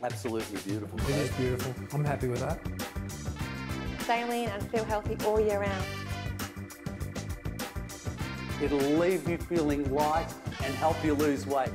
Absolutely beautiful. It is beautiful. I'm happy with that. Stay lean and feel healthy all year round. It'll leave you feeling light and help you lose weight.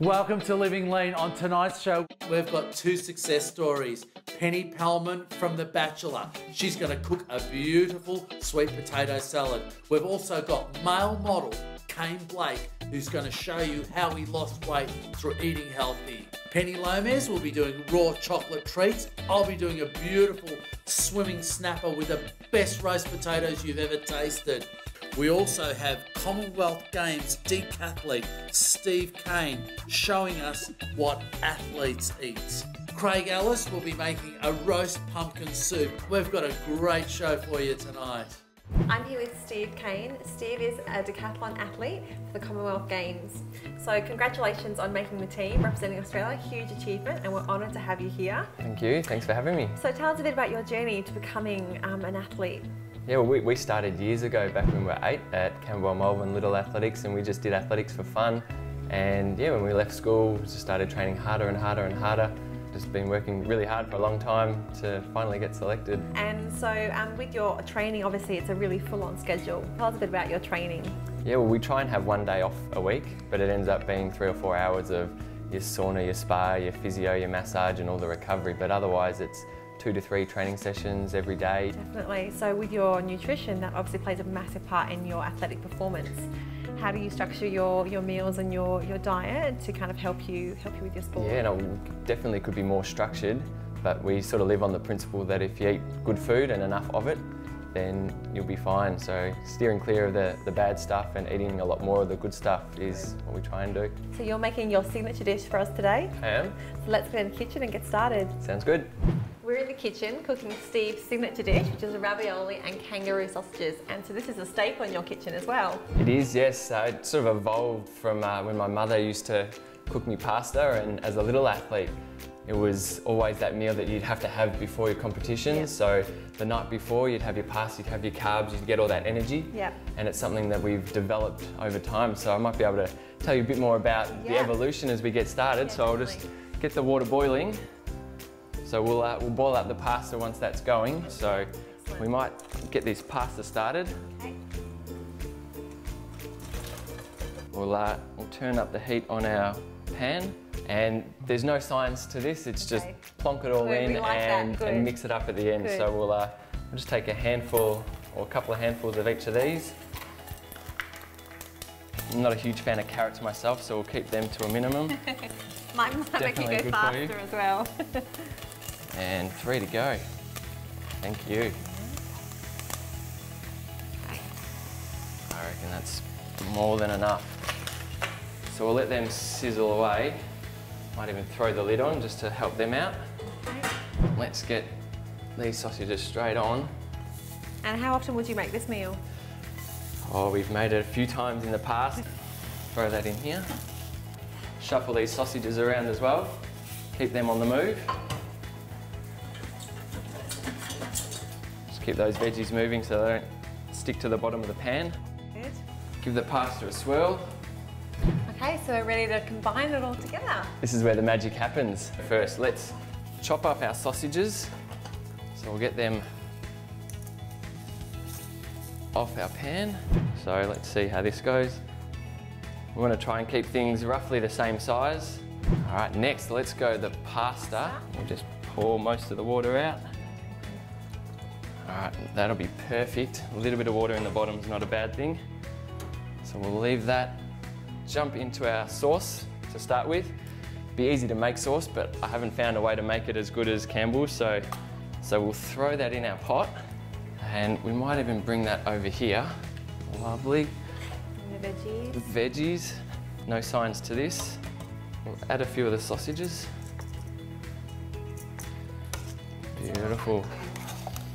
Welcome to Living Lean. On tonight's show, we've got two success stories. Penny Palman from The Bachelor. She's going to cook a beautiful sweet potato salad. We've also got male model Kaine Blake, who's going to show you how he lost weight through eating healthy. Penny Lomas will be doing raw chocolate treats. I'll be doing a beautiful swimming snapper with the best roast potatoes you've ever tasted. We also have Commonwealth Games Decathlete Steve Cain showing us what athletes eat. Craig Ellis will be making a roast pumpkin soup. We've got a great show for you tonight. I'm here with Steve Cain. Steve is a Decathlon athlete for the Commonwealth Games. So congratulations on making the team, representing Australia, huge achievement, and we're honoured to have you here. Thank you, thanks for having me. So tell us a bit about your journey to becoming an athlete. Yeah, well, we started years ago, back when we were 8 at Campbell Melbourne Little Athletics, and we just did athletics for fun. And yeah, when we left school, we just started training harder and harder and harder. Just been working really hard for a long time to finally get selected. And so with your training, obviously it's a really full-on schedule. Tell us a bit about your training. Yeah, well, we try and have one day off a week, but it ends up being 3 or 4 hours of your sauna, your spa, your physio, your massage and all the recovery. But otherwise it's 2 to 3 training sessions every day. Definitely. So with your nutrition, that obviously plays a massive part in your athletic performance. How do you structure your meals and your diet to kind of help you with your sport? Yeah, no, definitely could be more structured, but we sort of live on the principle that if you eat good food and enough of it, then you'll be fine. So steering clear of the bad stuff and eating a lot more of the good stuff is what we try and do. So you're making your signature dish for us today? I am. So let's go in the kitchen and get started. Sounds good. We're in the kitchen cooking Steve's signature dish, which is ravioli and kangaroo sausages. And so this is a staple in your kitchen as well. It is, yes. It sort of evolved from when my mother used to cook me pasta, and as a little athlete, it was always that meal that you'd have to have before your competitions. Yep. So the night before, you'd have your pasta, you'd have your carbs, you'd get all that energy. Yep. And it's something that we've developed over time. So I might be able to tell you a bit more about the evolution as we get started. So I'll just get the water boiling. So we'll boil up the pasta once that's going. So we might get this pasta started. Okay. We'll turn up the heat on our pan, and there's no science to this. It's just plonk it all in and mix it up at the end. Good. So we'll just take a handful or a couple of handfuls of each of these. I'm not a huge fan of carrots myself, so we'll keep them to a minimum. Might make you go faster as well. And 3 to go. Thank you. I reckon that's more than enough. So we'll let them sizzle away. Might even throw the lid on just to help them out. Let's get these sausages straight on. And how often would you make this meal? Oh, we've made it a few times in the past. Throw that in here. Shuffle these sausages around as well. Keep them on the move. Just keep those veggies moving so they don't stick to the bottom of the pan. Good. Give the pasta a swirl. Okay, so we're ready to combine it all together. This is where the magic happens. First, let's chop up our sausages. So we'll get them off our pan. So let's see how this goes. We want to try and keep things roughly the same size. All right, next let's go the pasta. We'll just pour most of the water out. All right, that'll be perfect. A little bit of water in the bottom is not a bad thing. So we'll leave that. Jump into our sauce to start with. Be easy to make sauce, but I haven't found a way to make it as good as Campbell's, so we'll throw that in our pot, and we might even bring that over here. Lovely. And the veggies. The veggies. No science to this. We'll add a few of the sausages. Beautiful.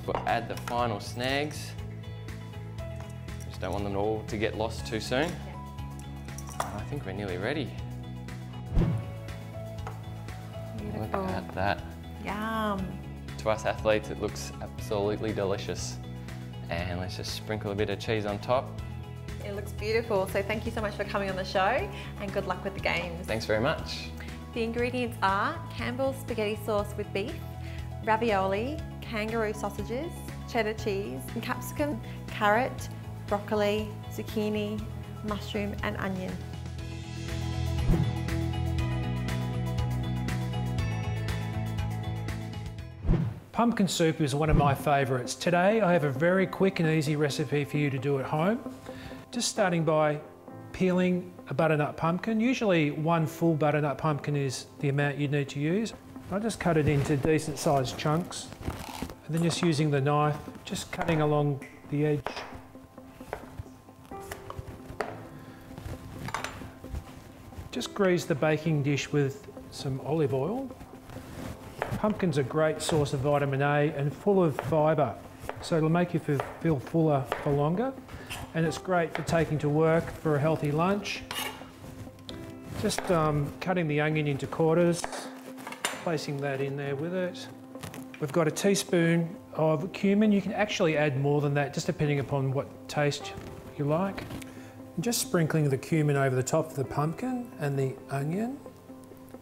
We'll add the final snags. Just don't want them all to get lost too soon. I think we're nearly ready. Beautiful. Look at that. Yum. To us athletes, it looks absolutely delicious. And let's just sprinkle a bit of cheese on top. It looks beautiful, so thank you so much for coming on the show and good luck with the games. Thanks very much. The ingredients are Campbell's spaghetti sauce with beef, ravioli, kangaroo sausages, cheddar cheese, and capsicum, carrot, broccoli, zucchini, mushroom and onion. Pumpkin soup is one of my favourites. Today I have a very quick and easy recipe for you to do at home. Just starting by peeling a butternut pumpkin. Usually one full butternut pumpkin is the amount you need to use. I just cut it into decent sized chunks and then just using the knife, just cutting along the edge. Just grease the baking dish with some olive oil. Pumpkin's a great source of vitamin A and full of fibre, so it'll make you feel fuller for longer. And it's great for taking to work for a healthy lunch. Just cutting the onion into quarters, placing that in there with it. We've got a teaspoon of cumin. You can actually add more than that, just depending upon what taste you like. And just sprinkling the cumin over the top of the pumpkin and the onion,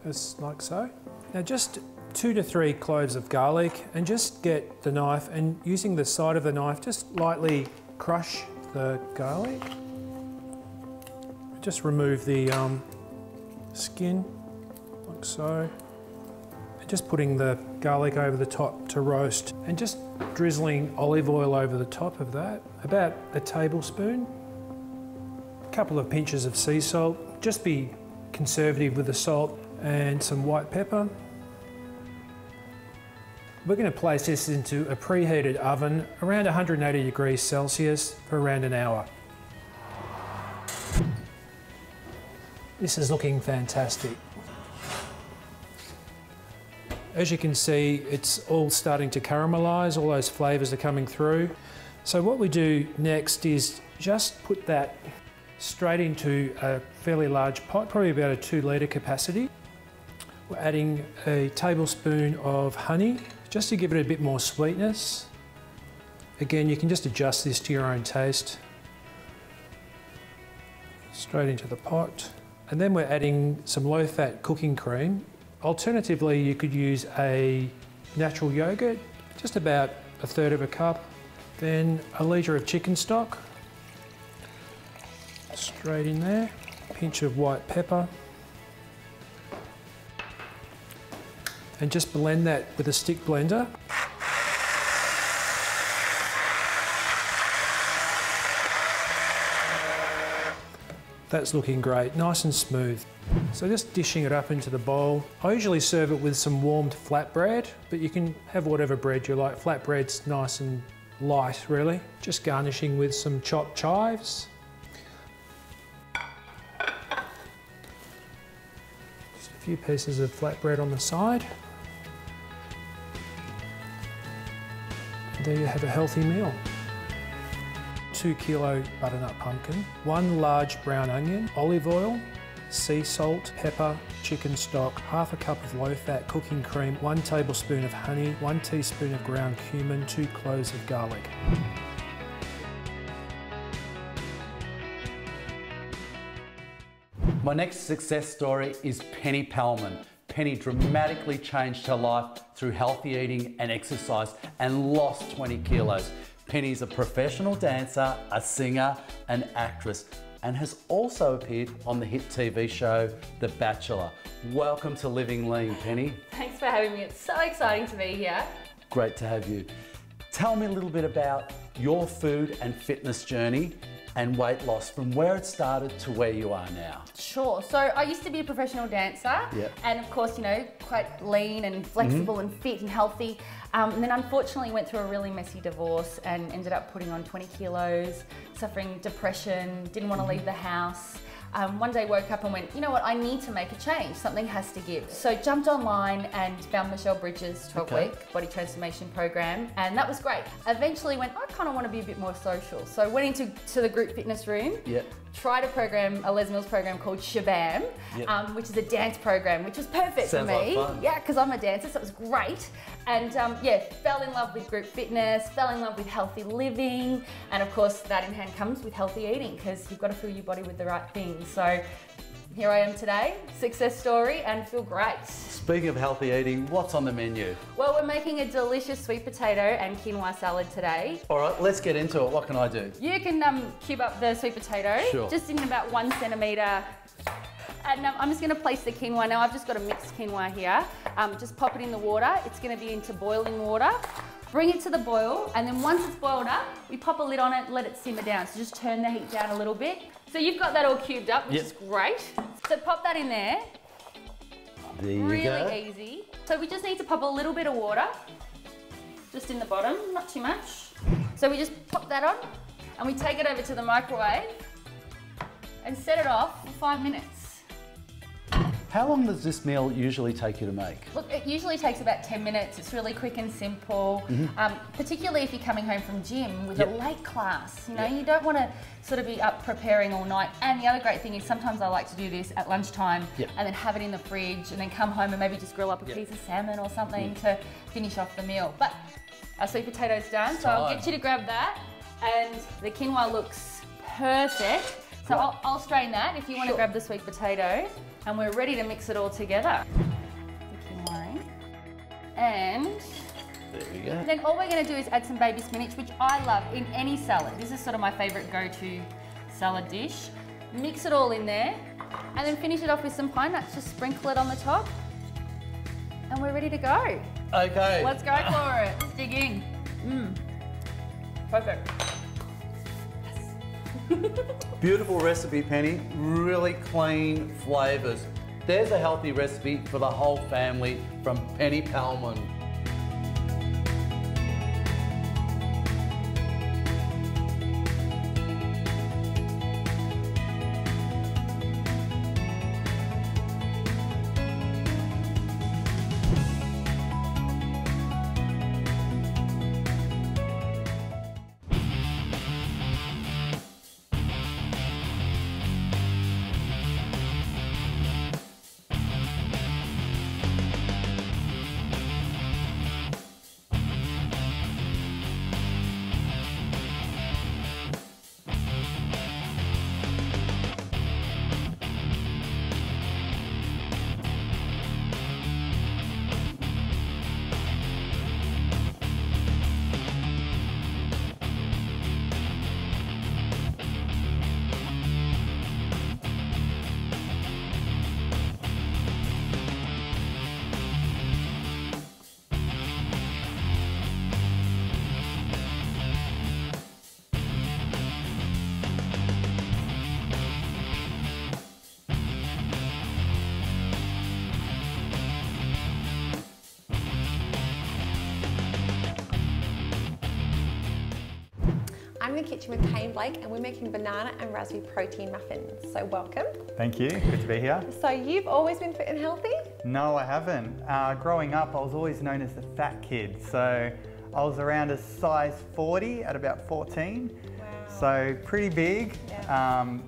just like so. Now just 2 to 3 cloves of garlic, and just get the knife and using the side of the knife, just lightly crush the garlic. Just remove the skin, like so. And just putting the garlic over the top to roast, and just drizzling olive oil over the top of that, about a tablespoon. A couple of pinches of sea salt. Just be conservative with the salt, and some white pepper. We're going to place this into a preheated oven around 180 degrees Celsius for around an hour. This is looking fantastic. As you can see, it's all starting to caramelise, all those flavours are coming through. So what we do next is just put that straight into a fairly large pot, probably about a 2 litre capacity. We're adding a tablespoon of honey, just to give it a bit more sweetness. Again, you can just adjust this to your own taste. Straight into the pot. And then we're adding some low-fat cooking cream. Alternatively, you could use a natural yogurt, just about 1/3 of a cup. Then a litre of chicken stock. Straight in there. A pinch of white pepper. And just blend that with a stick blender. That's looking great, nice and smooth. So just dishing it up into the bowl. I usually serve it with some warmed flatbread, but you can have whatever bread you like. Flatbread's nice and light, really. Just garnishing with some chopped chives. Just a few pieces of flatbread on the side. There you have a healthy meal. 2 kilo butternut pumpkin, 1 large brown onion, olive oil, sea salt, pepper, chicken stock, 1/2 cup of low-fat cooking cream, 1 tablespoon of honey, 1 teaspoon of ground cumin, 2 cloves of garlic. My next success story is Penny Palman. Penny dramatically changed her life through healthy eating and exercise and lost 20 kilos. Penny's a professional dancer, a singer, an actress, and has also appeared on the hit TV show, The Bachelor. Welcome to Living Lean, Penny. Thanks for having me. It's so exciting to be here. Great to have you. Tell me a little bit about your food and fitness journey and weight loss, from where it started to where you are now. Sure. So I used to be a professional dancer, and of course, you know, quite lean and flexible and fit and healthy. And then unfortunately went through a really messy divorce and ended up putting on 20 kilos, suffering depression, didn't want to leave the house. one day woke up and went, you know what, I need to make a change. Something has to give. So jumped online and found Michelle Bridges' 12-week body transformation program, and that was great. Eventually went, I kind of want to be a bit more social. So went into the group fitness room, tried a Les Mills program called SH'BAM, which is a dance program, which was perfect for me. Like fun. Yeah, because I'm a dancer, so it was great. And fell in love with group fitness, fell in love with healthy living, and of course that in hand comes with healthy eating, because you've got to fill your body with the right things. So here I am today, success story, and feel great. Speaking of healthy eating, what's on the menu? Well, we're making a delicious sweet potato and quinoa salad today. All right, let's get into it. What can I do? You can cube up the sweet potato, just in about 1 centimetre. And I'm just going to place the quinoa. Now I've just got a mixed quinoa here. Just pop it in the water. It's going to be into boiling water. Bring it to the boil, and then once it's boiled up, we pop a lid on it, let it simmer down. So just turn the heat down a little bit. So you've got that all cubed up, which is great. So pop that in there. There you go. Really easy. So we just need to pop a little bit of water, just in the bottom, not too much. So we just pop that on, and we take it over to the microwave and set it off for 5 minutes. How long does this meal usually take you to make? Look, it usually takes about 10 minutes. It's really quick and simple, particularly if you're coming home from gym with a late class. You know, you don't want to sort of be up preparing all night. And the other great thing is sometimes I like to do this at lunchtime and then have it in the fridge and then come home and maybe just grill up a piece of salmon or something to finish off the meal. But our sweet potato's done, so I'll get you to grab that. And the quinoa looks perfect. So I'll strain that if you want to grab the sweet potato, and we're ready to mix it all together. The quinoa in. And there you go. then all we're going to do is add some baby spinach, which I love in any salad. This is sort of my favourite go-to salad dish. Mix it all in there, and then finish it off with some pine nuts. Just sprinkle it on the top, and we're ready to go. Okay. Let's go for it. Let's dig in. Perfect. Beautiful recipe, Penny. Really clean flavours. There's a healthy recipe for the whole family from Penny Palman. I'm in the kitchen with Kaine Blake, and we're making banana and raspberry protein muffins. So welcome. Thank you, good to be here. So you've always been fit and healthy? No, I haven't. Growing up, I was always known as the fat kid. So I was around a size 40 at about 14. Wow. So pretty big. Yeah.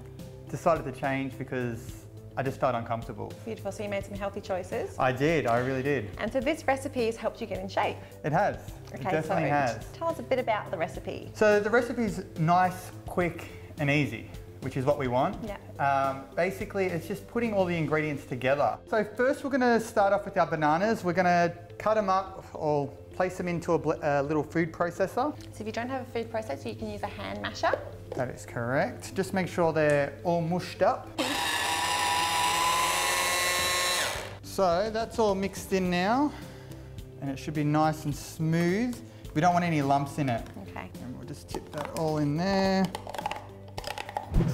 Decided to change because I just felt uncomfortable. Beautiful, so you made some healthy choices. I did, I really did. And so this recipe has helped you get in shape. It has, Okay, it definitely has. Tell us a bit about the recipe. So the recipe's nice, quick and easy, which is what we want. Yeah. Basically, it's just putting all the ingredients together. So first we're gonna start off with our bananas. We're gonna cut them up or place them into a little food processor. So if you don't have a food processor, you can use a hand masher. That is correct. Just make sure they're all mushed up. So that's all mixed in now, and it should be nice and smooth. We don't want any lumps in it. Okay. And we'll just tip that all in there.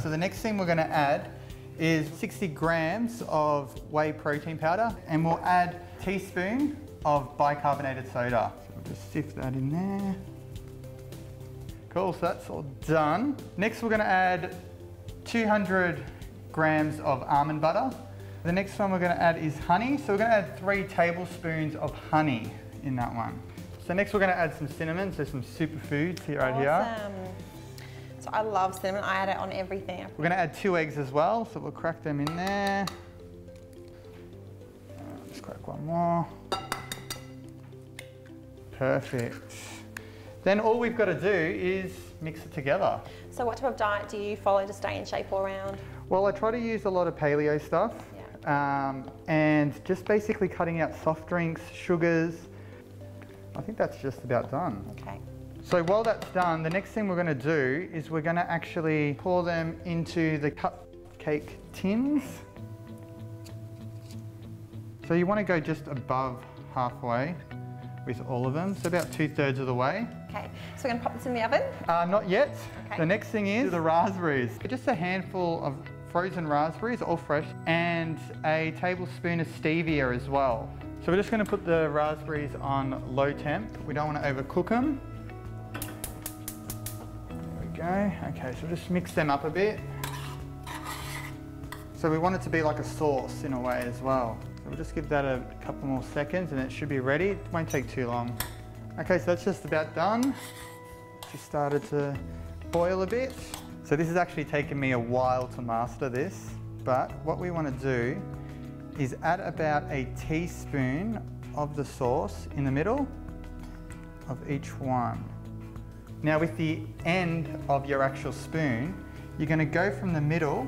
So the next thing we're going to add is 60 grams of whey protein powder, and we'll add a teaspoon of bicarbonated soda. So we'll just sift that in there. Cool, so that's all done. Next we're going to add 200 grams of almond butter. The next one we're going to add is honey. So we're going to add 3 tablespoons of honey in that one. So next we're going to add some cinnamon, so some superfoods here, right here. So I love cinnamon, I add it on everything. We're going to add 2 eggs as well, so we'll crack them in there. Let's crack one more. Perfect. Then all we've got to do is mix it together. So what type of diet do you follow to stay in shape all round? Well, I try to use a lot of paleo stuff, and just basically cutting out soft drinks, sugars. I think that's just about done. Okay. So while that's done, the next thing we're going to do is we're going to actually pour them into the cupcake tins. So you want to go just above halfway with all of them, so about 2/3 of the way. Okay, so we're going to pop this in the oven? Not yet. Okay. The next thing is the raspberries. Just a handful of frozen raspberries, all fresh, and a tablespoon of stevia as well. So we're just going to put the raspberries on low temp. We don't want to overcook them. There we go. Okay, so we'll just mix them up a bit. So we want it to be like a sauce in a way as well. So we'll just give that a couple more seconds and it should be ready. It won't take too long. Okay, so that's just about done. Just started to boil a bit. So this has actually taken me a while to master this, but what we want to do is add about a teaspoon of the sauce in the middle of each one. Now with the end of your actual spoon, you're going to go from the middle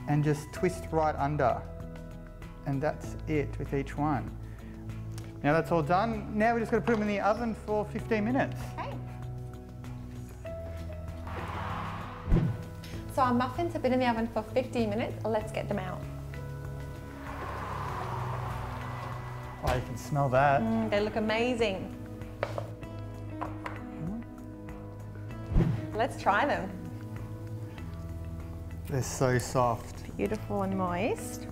and just twist right under. And that's it with each one. Now that's all done. Now we're just going to put them in the oven for 15 minutes. Okay. So our muffins have been in the oven for 15 minutes. Let's get them out. Oh, you can smell that. They look amazing. Let's try them. They're so soft. Beautiful and moist.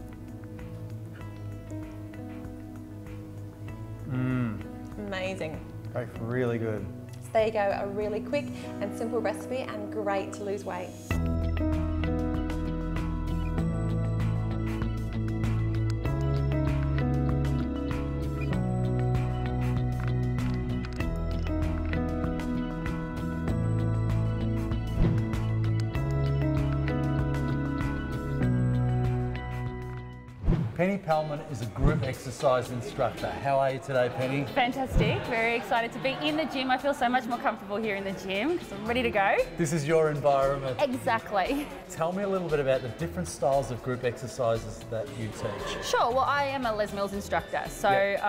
Amazing. Both really good. So there you go, a really quick and simple recipe and great to lose weight. Penny Palman is a group exercise instructor. How are you today, Penny? Fantastic, very excited to be in the gym. I feel so much more comfortable here in the gym because I'm ready to go. This is your environment. Exactly. Tell me a little bit about the different styles of group exercises that you teach. Sure, well I am a Les Mills instructor, so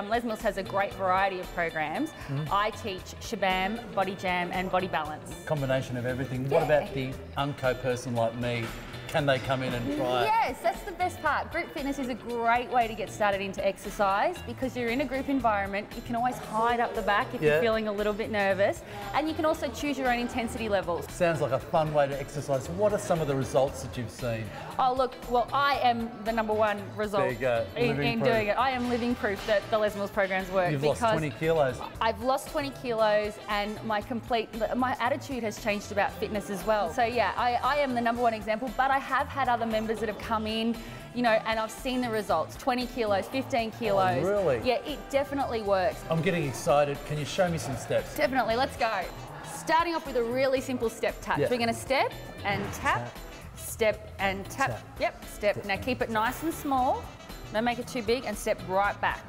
Les Mills has a great variety of programs. I teach SH'BAM, Body Jam and Body Balance. Combination of everything. What about the unco person like me? Can they come in and try it? Yes, that's the best part. Group fitness is a great way to get started into exercise because you're in a group environment. You can always hide up the back if you're feeling a little bit nervous, and you can also choose your own intensity levels. Sounds like a fun way to exercise. What are some of the results that you've seen? Oh look, well I am the #1 result in doing it. I am living proof that the Les Mills programs work. You've lost 20 kilos. I've lost 20 kilos and my attitude has changed about fitness as well. So yeah, I am the #1 example, but I have had other members that have come in, you know, and I've seen the results, 20 kilos, 15 kilos. Oh, really? Yeah, it definitely works. I'm getting excited. Can you show me some steps? Definitely, let's go. Starting off with a really simple step touch. We're gonna step and tap. Step and tap. Yep, step. Now keep it nice and small. Don't make it too big and step right back.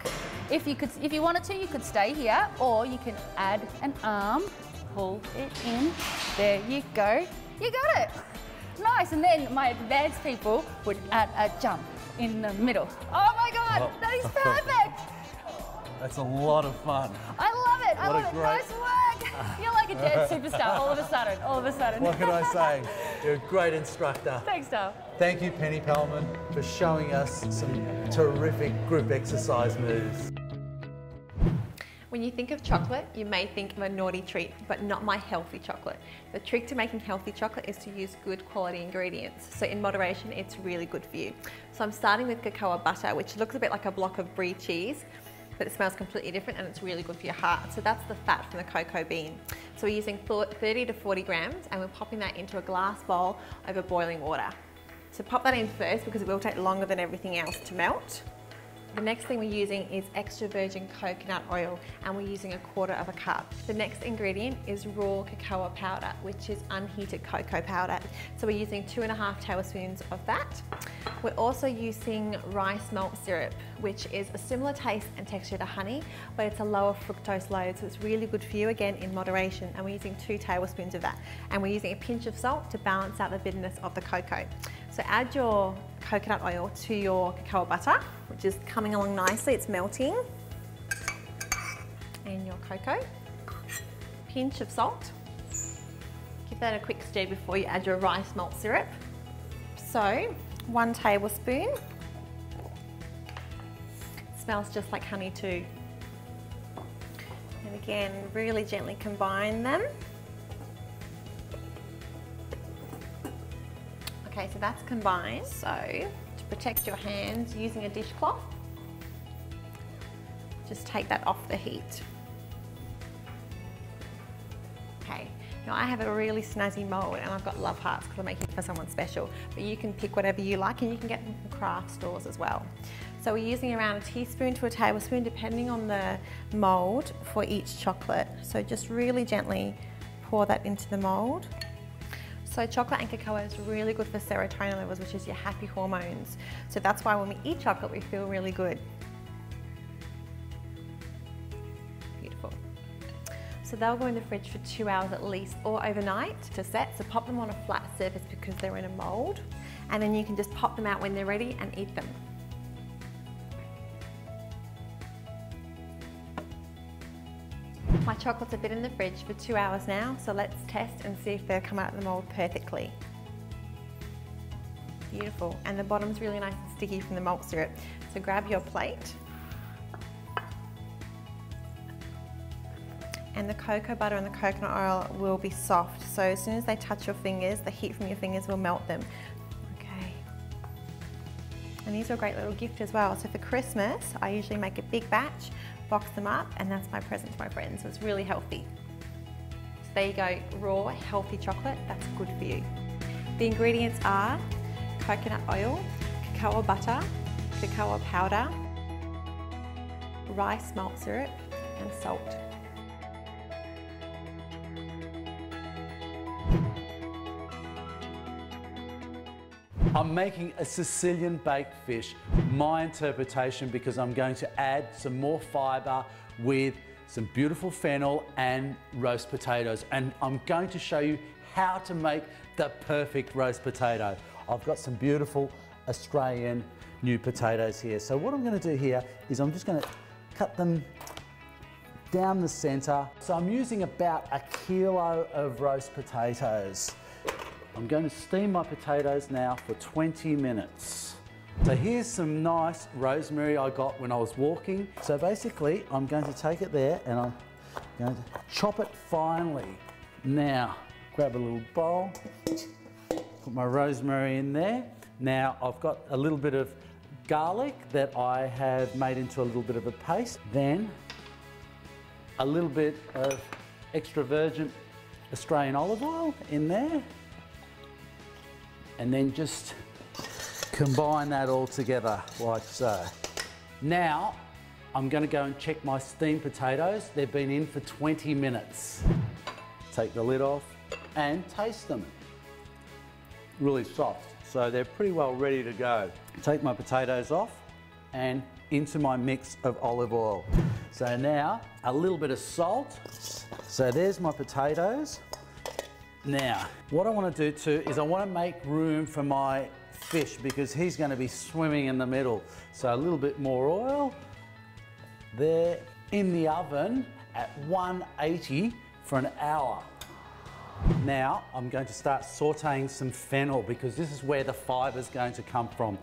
If you wanted to, you could stay here, or you can add an arm, pull it in. There you go. You got it. Nice, and then my advanced people would add a jump in the middle. Oh my God, that is perfect. That's a lot of fun. I love it. I love it. Great... Nice work. You're like a dance superstar all of a sudden. All of a sudden. What can I say? You're a great instructor. Thanks, Dale. Thank you, Penny Palman, for showing us some terrific group exercise moves. When you think of chocolate, you may think of a naughty treat, but not my healthy chocolate. The trick to making healthy chocolate is to use good quality ingredients. So in moderation, it's really good for you. So I'm starting with cocoa butter, which looks a bit like a block of brie cheese, but it smells completely different and it's really good for your heart. So that's the fat from the cocoa bean. So we're using 30 to 40 grams and we're popping that into a glass bowl over boiling water. So pop that in first because it will take longer than everything else to melt. The next thing we're using is extra virgin coconut oil, and we're using 1/4 of a cup. The next ingredient is raw cacao powder, which is unheated cocoa powder. So we're using 2½ tablespoons of that. We're also using rice malt syrup, which is a similar taste and texture to honey, but it's a lower fructose load, so it's really good for you, again, in moderation. And we're using 2 tablespoons of that. And we're using a pinch of salt to balance out the bitterness of the cocoa. So add your coconut oil to your cacao butter, which is coming along nicely, it's melting. And your cocoa, pinch of salt. Give that a quick stir before you add your rice malt syrup. So 1 tablespoon. Smells just like honey too. And again, really gently combine them. Okay, so that's combined. So to protect your hands, using a dishcloth, just take that off the heat. Okay, now I have a really snazzy mould and I've got love hearts because I'm making it for someone special, but you can pick whatever you like and you can get them from craft stores as well. So we're using around a teaspoon to a tablespoon depending on the mould for each chocolate. So just really gently pour that into the mould. So chocolate and cacao is really good for serotonin levels, which is your happy hormones. So that's why when we eat chocolate, we feel really good. Beautiful. So they'll go in the fridge for 2 hours at least, or overnight to set. So pop them on a flat surface because they're in a mold. And then you can just pop them out when they're ready and eat them. My chocolates have been in the fridge for 2 hours now, so let's test and see if they'll come out of the mould perfectly. Beautiful, and the bottom's really nice and sticky from the malt syrup. So grab your plate. And the cocoa butter and the coconut oil will be soft, so as soon as they touch your fingers, the heat from your fingers will melt them. Okay. And these are a great little gift as well. So for Christmas, I usually make a big batch, box them up, and that's my present to my friends, so it's really healthy. So there you go, raw, healthy chocolate, that's good for you. The ingredients are coconut oil, cacao butter, cacao powder, rice malt syrup, and salt. I'm making a Sicilian baked fish, my interpretation, because I'm going to add some more fibre with some beautiful fennel and roast potatoes. And I'm going to show you how to make the perfect roast potato. I've got some beautiful Australian new potatoes here. So what I'm going to do here is I'm just going to cut them down the centre. So I'm using about 1 kilo of roast potatoes. I'm going to steam my potatoes now for 20 minutes. So here's some nice rosemary I got when I was walking. So basically, I'm going to take it there and I'm going to chop it finely. Now, grab a little bowl, put my rosemary in there. Now, I've got a little bit of garlic that I have made into a little bit of a paste. Then, a little bit of extra virgin Australian olive oil in there. And then just combine that all together like so. Now, I'm going to go and check my steamed potatoes. They've been in for 20 minutes. Take the lid off and taste them. Really soft, so they're pretty well ready to go. Take my potatoes off and into my mix of olive oil. So now, a little bit of salt. So there's my potatoes. Now, what I want to do too is I want to make room for my fish because he's going to be swimming in the middle. So a little bit more oil there in the oven at 180 for an hour. Now, I'm going to start sauteing some fennel because this is where the fibre is going to come from.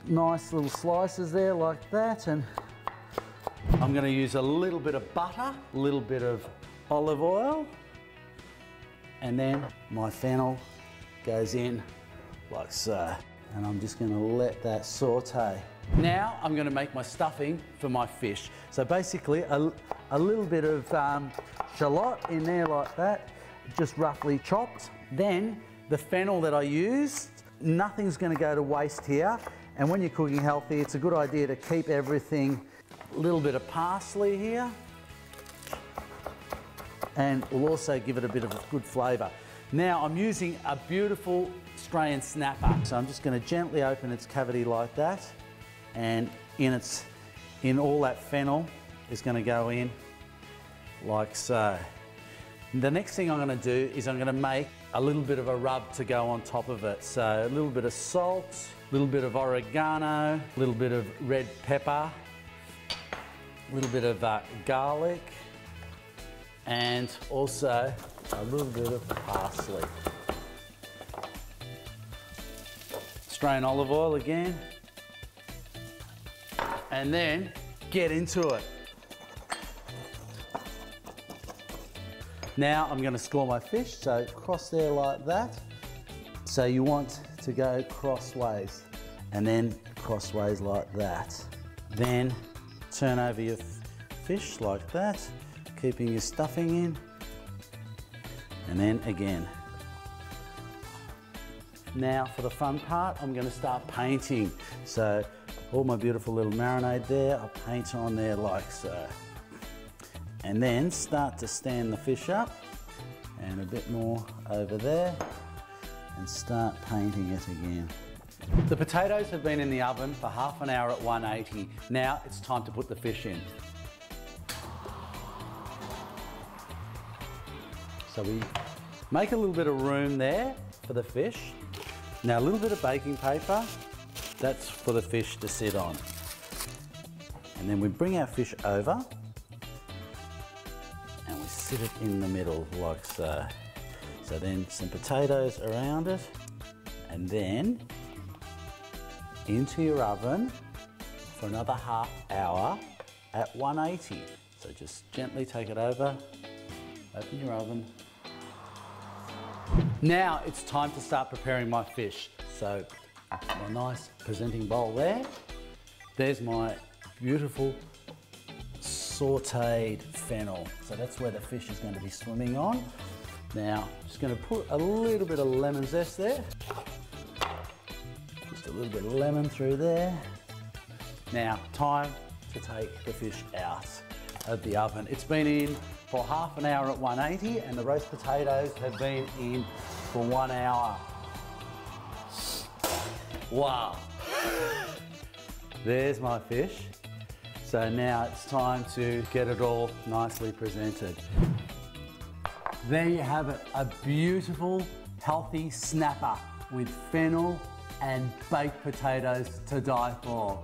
Nice little slices there like that, and I'm going to use a little bit of butter, a little bit of olive oil, and then my fennel goes in like so. And I'm just going to let that saute. Now I'm going to make my stuffing for my fish. So basically a little bit of shallot in there like that, just roughly chopped. Then The fennel that I used, nothing's going to go to waste here. And when you're cooking healthy, it's a good idea to keep everything. A little bit of parsley here. And we'll also give it a bit of a good flavour. Now I'm using a beautiful Australian snapper. So I'm just going to gently open its cavity like that. And in all that fennel is going to go in like so. The next thing I'm going to do is I'm going to make a little bit of a rub to go on top of it. So a little bit of salt, a little bit of oregano, a little bit of red pepper, a little bit of garlic, and also a little bit of parsley. Australian olive oil again. And then get into it. Now I'm going to score my fish, so cross there like that. So you want to go crossways and then crossways like that. Then turn over your fish like that, keeping your stuffing in. And then again. Now for the fun part, I'm going to start painting. So all my beautiful little marinade there, I'll paint on there like so. And then start to stand the fish up and a bit more over there and start painting it again. The potatoes have been in the oven for half an hour at 180. Now it's time to put the fish in. So we make a little bit of room there for the fish. Now a little bit of baking paper, that's for the fish to sit on. And then we bring our fish over and we sit it in the middle like so. So then some potatoes around it and then into your oven for another half hour at 180. So just gently take it over, open your oven. Now it's time to start preparing my fish. So my nice presenting bowl there. There's my beautiful sautéed fennel. So that's where the fish is going to be swimming on. Now, just going to put a little bit of lemon zest there. Just a little bit of lemon through there. Now, time to take the fish out of the oven. It's been in for half an hour at 180 and the roast potatoes have been in for 1 hour. Wow. There's my fish. So now it's time to get it all nicely presented. There you have it, a beautiful, healthy snapper with fennel and baked potatoes to die for.